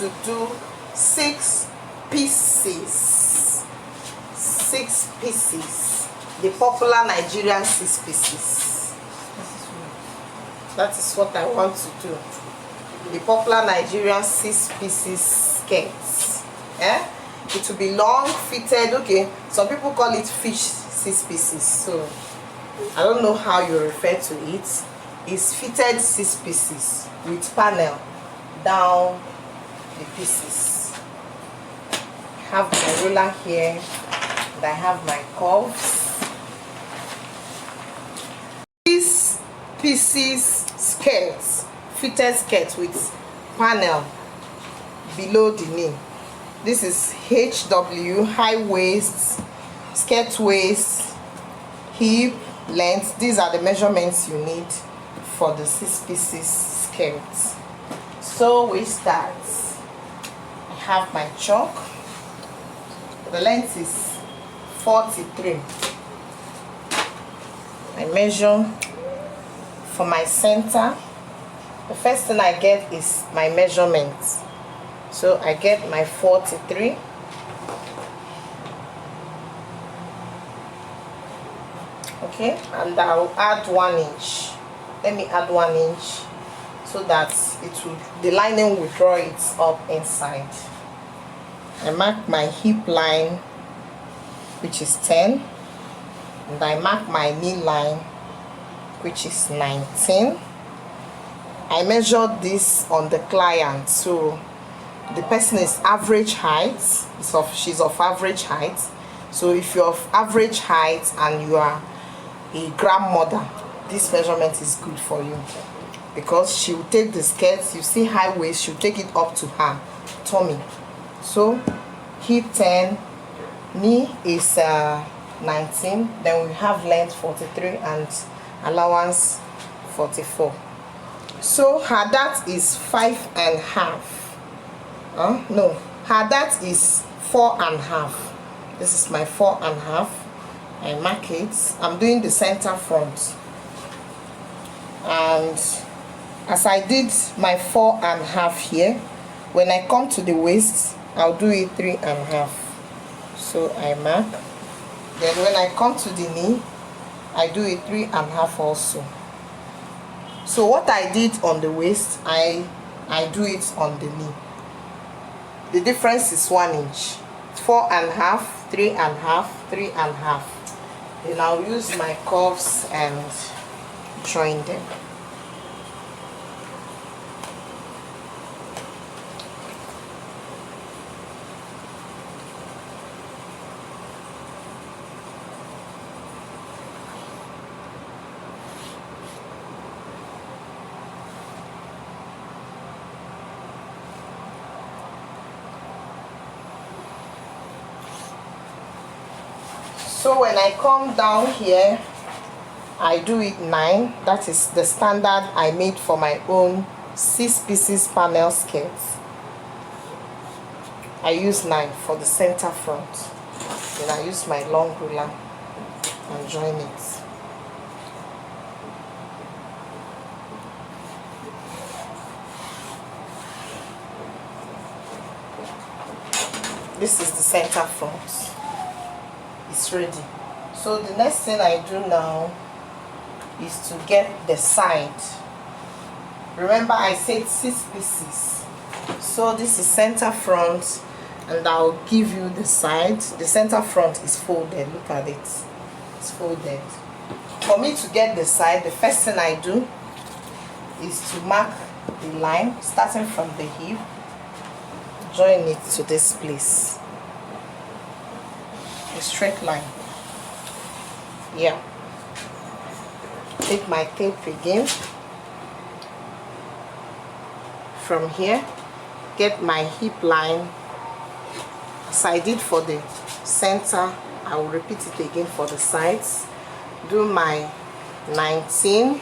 to do 6 pieces. 6 pieces. The popular Nigerian 6 pieces. That is what I want to do. The popular Nigerian 6 pieces skirts. Yeah? It will be long, fitted. Okay, some people call it fish 6 pieces. So I don't know how you refer to it. It's fitted 6 pieces with panel down the pieces. I have my ruler here and I have my curves. These pieces skirts, fitted skirt with panel below the knee. This is HW, high waist, skirt waist, hip, length. These are the measurements you need for the 6 pieces skirt. So we start. I have my chalk. The length is 43. I measure for my center. The first thing I get is my measurement. So I get my 43. Okay, and I'll add 1 inch. Let me add 1 inch so that the lining will draw it up inside. I mark my hip line, which is 10, and I mark my knee line, which is 19. I measured this on the client, so the person is average height. She's of average height. So if you're of average height and you are a grandmother, this measurement is good for you, because she will take the skirt, you see high waist, she'll take it up to her tummy. So hip 10, knee is 19, then we have length 43 and allowance 44. So her dart is 5.5. No, her dart is 4.5. This is my 4.5. I mark it. I'm doing the center front, and as I did my 4.5 here, when I come to the waist, I'll do it 3.5. So I mark. Then when I come to the knee, I do it 3.5 also. So what I did on the waist, I do it on the knee. The difference is 1 inch. 4.5, 3.5, 3.5. Then I'll use my curves and join them. So when I come down here, I do it 9. That is the standard I made for my own 6 pieces panel skirt. I use 9 for the center front. Then I use my long ruler and join it. This is the center front. It's ready. So the next thing I do now is to get the side. Remember I said 6 pieces. So this is center front, and I'll give you the side. The center front is folded. Look at it. It's folded. For me to get the side, the first thing I do is to mark the line starting from the hip. Join it to this place. A straight line. Yeah. Take my tape again. From here, get my hip line. As I did for the center, I will repeat it again for the sides. Do my 19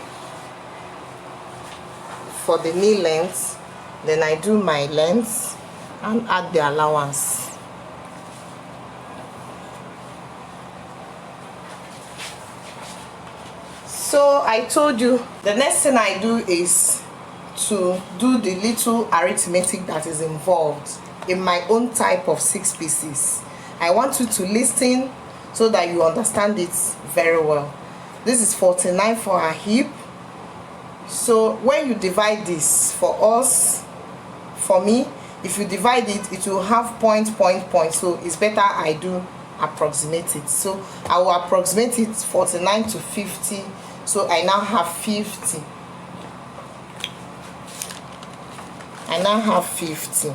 for the knee length. Then I do my length and add the allowance. So I told you the next thing I do is to do the little arithmetic that is involved in my own type of 6 pieces. I want you to listen so that you understand it very well. This is 49 for our hip. So when you divide this, for me, if you divide it, it will have point. So it's better I do approximate it. So I will approximate it 49 to 50. So I now have 50. I now have 50.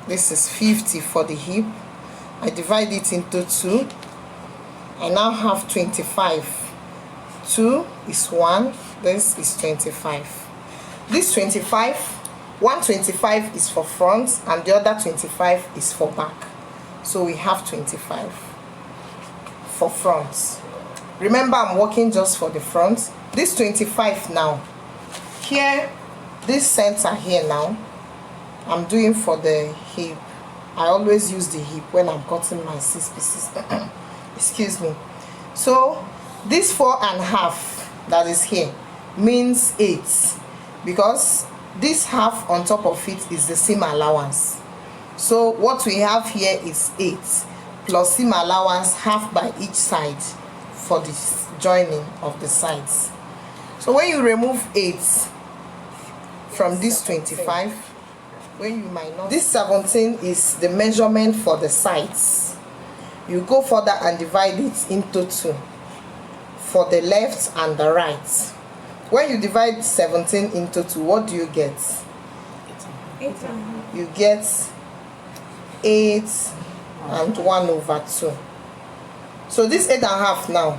This is 50 for the hip. I divide it into 2. I now have 25. 2 is 1. This is 25. This 25, 125 is for front and the other 25 is for back. So we have 25 for front. Remember, I'm working just for the front. This 25 now, here, this center here now, I'm doing for the hip. I always use the hip when I'm cutting my 6 pieces. Excuse me. So this 4.5 that is here means 8, because this half on top of it is the seam allowance. So what we have here is 8 plus seam allowance, half by each side for the joining of the sides. So when you remove 8 from this 25, when you minus this 17 is the measurement for the sides. You go further and divide it into 2 for the left and the right. When you divide 17 into 2, what do you get? 8. You get 8 and 1 over 2. So this 8.5 now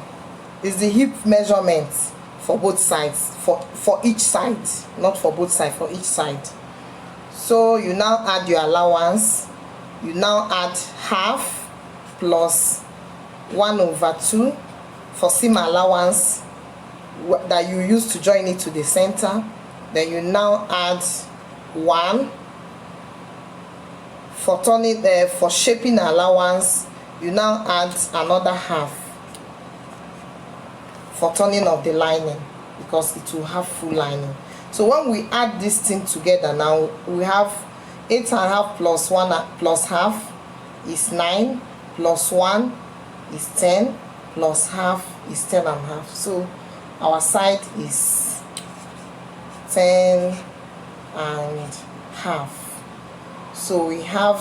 is the hip measurement for both sides, for each side, not for both sides, for each side. So you now add your allowance. You now add half plus 1 over 2 for seam allowance that you use to join it to the center. Then you now add 1 for turning for shaping allowance. You now add another half for turning of the lining, because it will have full lining. So when we add this thing together now, we have 8.5 plus 1 plus half is 9, plus 1 is 10, plus half is 10.5. So our side is 10.5. So we have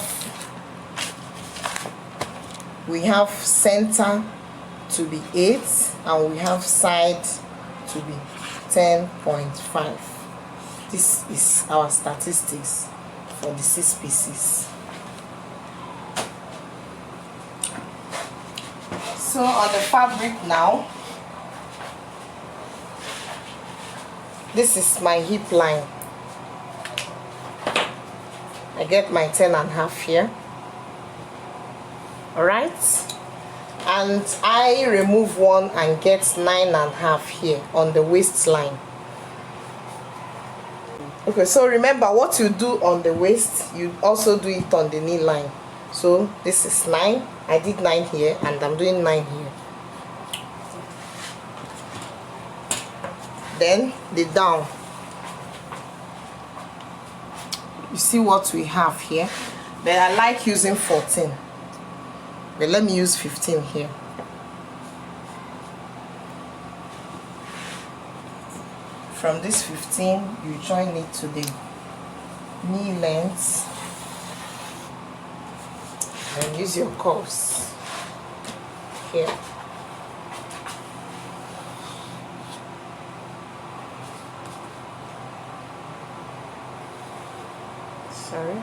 center to be 8 and we have side to be 10.5. This is our statistics for the 6 pieces. So on the fabric now, this is my hip line. I get my 10.5 here. Alright, and I remove 1 and get 9.5 here on the waistline. Okay, so remember, what you do on the waist, you also do it on the knee line. So this is 9. I did 9 here and I'm doing 9 here. Then the down. You see what we have here? But I like using 14. But let me use 15 here. From this 15, you join it to the knee length and use your curves here. Sorry.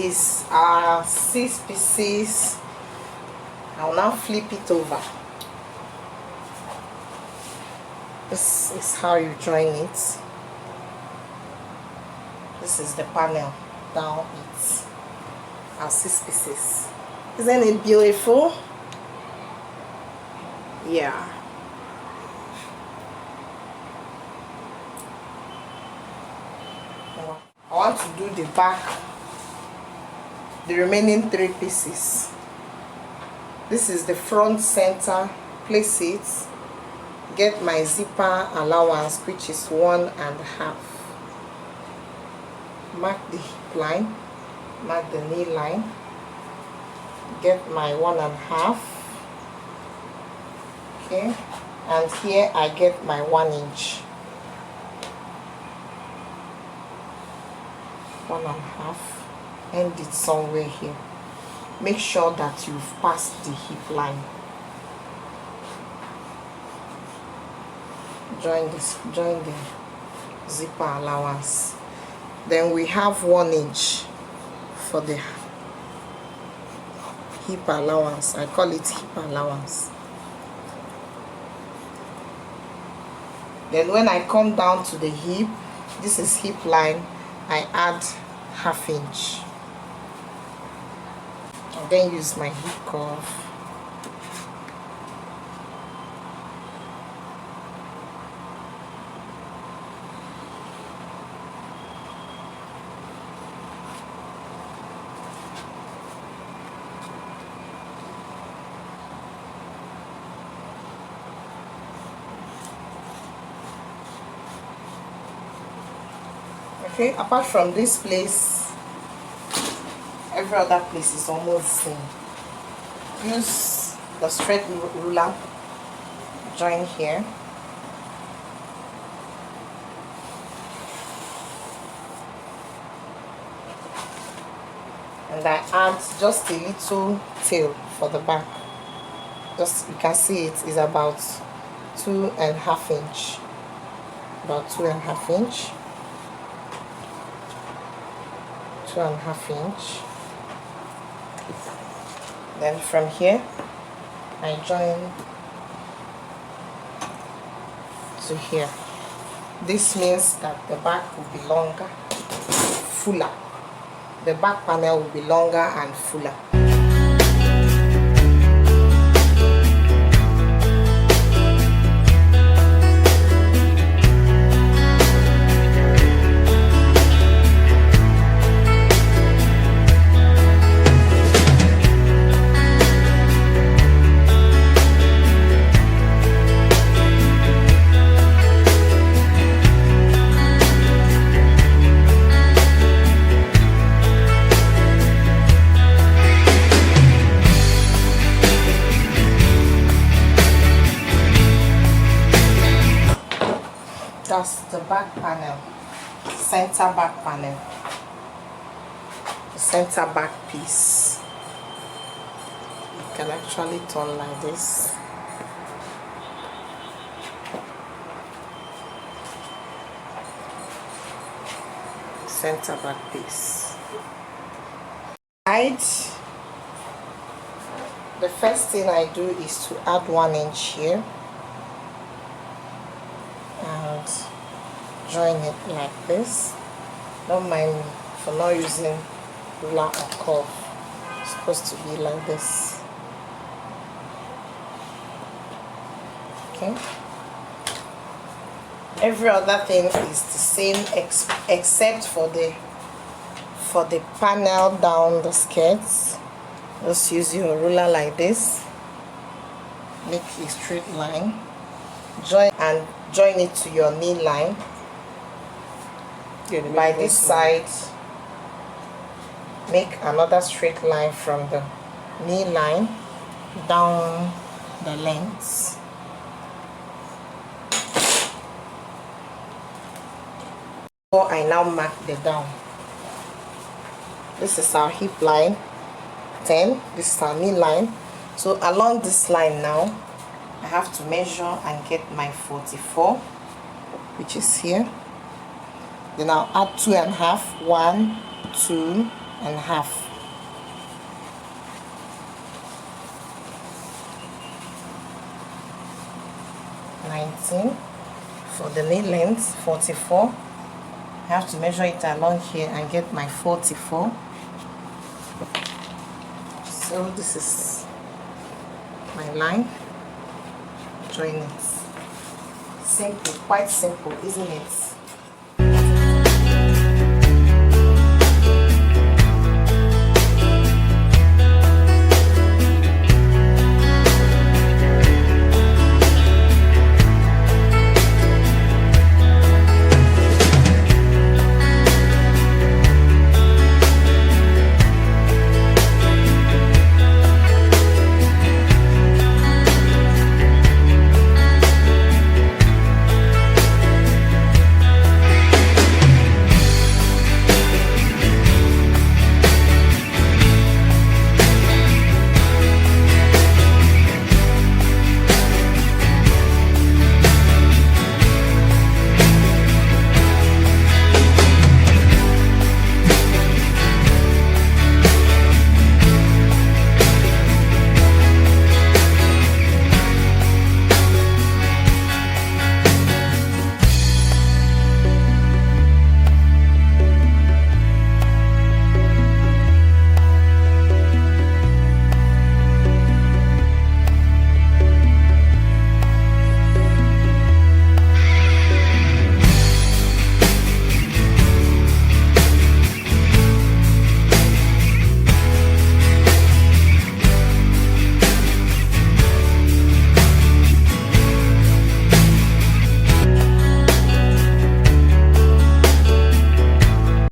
is our 6 pieces. I'll now flip it over. This is how you join it. This is the panel down it. Our 6 pieces. Isn't it beautiful? Yeah. I want to do the back, the remaining 3 pieces. This is the front center. Place it. Get my zipper allowance, which is 1.5. Mark the hip line, mark the knee line, get my 1.5. Okay, and here I get my 1 inch. 1.5. End it somewhere here. Make sure that you've passed the hip line. Join the zipper allowance. Then we have 1 inch for the hip allowance. I call it hip allowance. Then when I come down to the hip, this is hip line, I add 1/2 inch. And then use my hip curve. Okay, apart from this place, every other place is almost the same. Use the straight ruler, join here. And I add just a little tail for the back. Just, you can see it is about 2.5 inch. About 2.5 inch. 2.5 inch. Then from here I join to here. This means that the back will be longer, fuller. The back panel will be longer and fuller. That's the back panel, center back panel, the center back piece. You can actually turn like this. Center back piece. Right. The first thing I do is to add 1 inch here. Join it like this. Don't mind me for not using ruler or curve. It's supposed to be like this. Okay. Every other thing is the same except for the panel down the skirts. Just use your ruler like this. Make a straight line. Join it to your knee line. By this side, make another straight line from the knee line down the length. So I now mark the down. This is our hip line 10. This is our knee line. So along this line now, I have to measure and get my 44, which is here. Then I'll add 2.5. 1, 2, and half. For the knee length, 44. I have to measure it along here and get my 44. So this is my line. Join it. Simple, quite simple, isn't it?